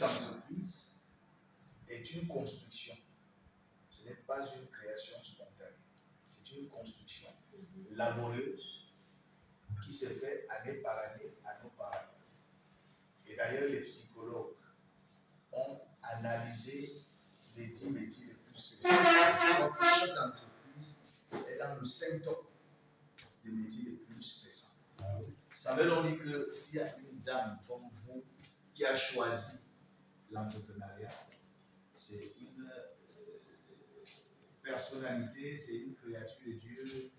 toute entreprise est une construction. Ce n'est pas une création spontanée. C'est une construction laborieuse qui se fait année par année. Et d'ailleurs, les psychologues ont analysé les 10 métiers les plus stressants. Donc, le chef d'entreprise est dans le 5 top des métiers les plus stressants. Ça veut donc dire que s'il y a une dame comme vous qui a choisi l'entrepreneuriat, c'est une personnalité, c'est une créature de Dieu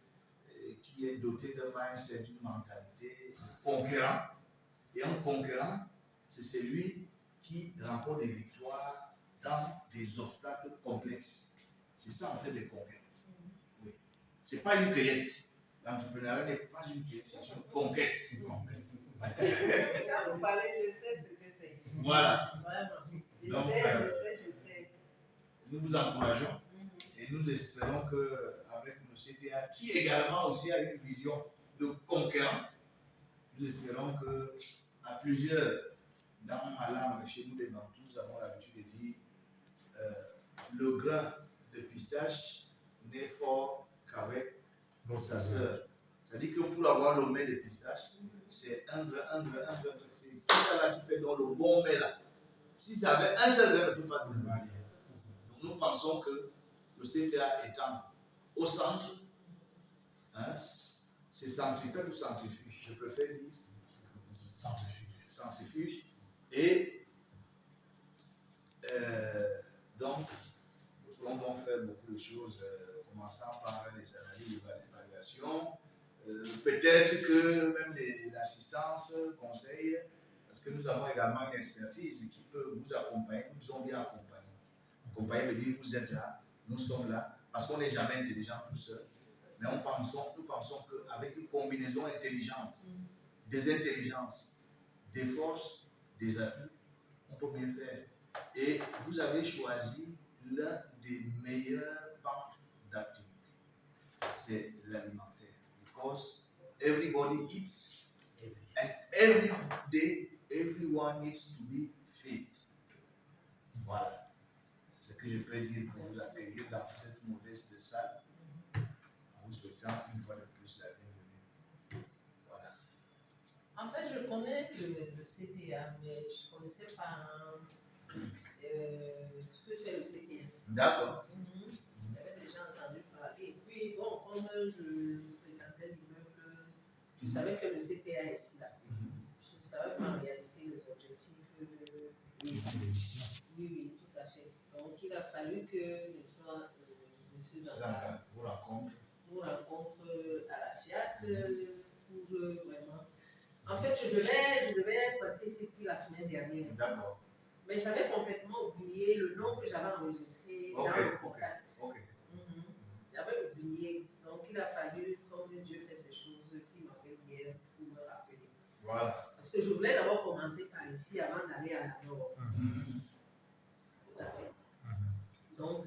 qui est dotée d'un mindset, d'une mentalité conquérant. Et un conquérant, c'est celui qui remporte des victoires dans des obstacles complexes. C'est ça en fait les conquêtes. Oui. Ce n'est pas une cueillette. L'entrepreneuriat n'est pas une cueillette, c'est une conquête. Quand vous parlez, je sais ce que c'est. Voilà. Vraiment. Je sais. Nous vous encourageons et nous espérons qu'avec le CTA, qui également aussi a une vision de conquérant, nous espérons qu'à plusieurs, dans ma langue, chez nous les Bantous, nous avons l'habitude de dire le grain de pistache n'est fort qu'avec sa sœur. C'est-à-dire que pour avoir le mets de pistache, c'est un grain. C'est tout ça là qui fait dans le bon mets là. Si ça avait un seul grain, ne peut pas devenir. Donc nous pensons que le CTA étant au centre, hein, c'est centrifuge ou centrifuge, je préfère dire centrifuge. Et donc, nous allons donc faire beaucoup de choses, commençant par les analyses d'évaluation, peut-être que même l'assistance, conseil, parce que nous avons également une expertise qui peut vous accompagner, nous sommes bien accompagnés. Accompagner veut dire vous êtes là, nous sommes là, parce qu'on n'est jamais intelligent tout seul. Mais nous pensons qu'avec une combinaison intelligente, des intelligences, des forces, des atouts, on peut bien faire. Et vous avez choisi l'un des meilleurs pans d'activité. C'est l'alimentaire. Because everybody eats, and every day, everyone needs to be fit. Voilà. C'est ce que je peux dire pour vous accueillir dans cette modeste salle, en vous souhaitant une fois de plus la bienvenue. Voilà. En fait, je connais le CTA, mais je ne connaissais pas ce que fait le CTA. D'accord. J'avais déjà entendu parler. Et puis, bon, comme je fréquentais l'immeuble, je savais que le CTA est ici là. Je ne savais pas en réalité les objectifs. Oui, tout à fait. Donc, il a fallu que M. Zanga vous rencontre à la FIAC pour vraiment. En fait, je devais passer ici la semaine dernière. D'accord. Mais j'avais complètement oublié le nom que j'avais enregistré dans le contact. J'avais oublié. Donc, il a fallu, comme Dieu fait ces choses, qu'il m'appelle hier pour me rappeler. Voilà. Parce que je voulais d'abord commencer par ici avant d'aller à la nord. Tout à fait. Donc,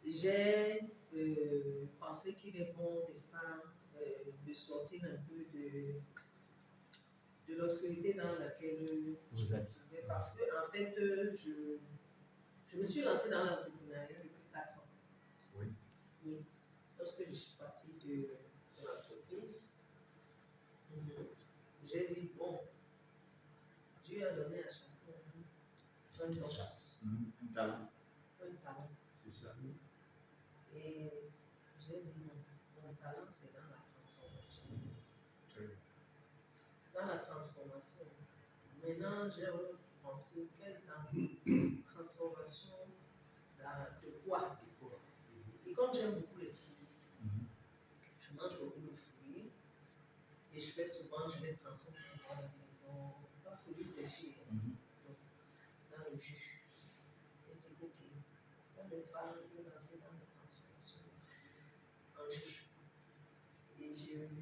j'ai pensé qu'il est bon, n'est-ce pas, de sortir un peu de l'obscurité dans laquelle vous êtes. Parce que, en fait, je me suis lancée dans l'entrepreneuriat depuis 4 ans. Oui. Lorsque je suis partie de l'entreprise, j'ai dit, bon, Dieu a donné à chacun un talent. Un talent. C'est ça. Et j'ai dit, mon talent, c'est dans la transformation. Dans la transformation. Maintenant, j'ai pensé, quelle transformation de quoi? Et comme j'aime beaucoup les fruits, je mange beaucoup de fruits et je vais transformer souvent à la maison, pas fruits séchés, dans le jus. Et je dis, ok, on ne va pas me lancer dans la transformation en jus. Et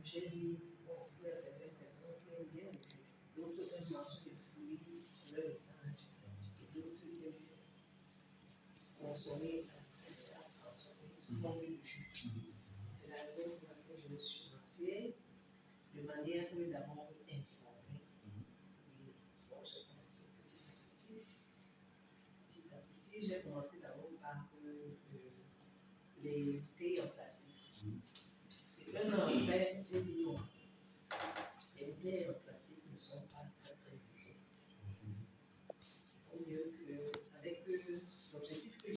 j'ai dit, bon, il y a certaines personnes qui aiment bien le jus, d'autres aiment manger des fruits, leur étage, et d'autres aiment consommer la transformer sous forme de jus. C'est la raison pour laquelle je me suis lancée de manière d'abord informée. Et bon, j'ai commencé petit à petit. aussi, j'ai commencé d'abord par les bouteilles en plastique. Et un an après, j'ai dit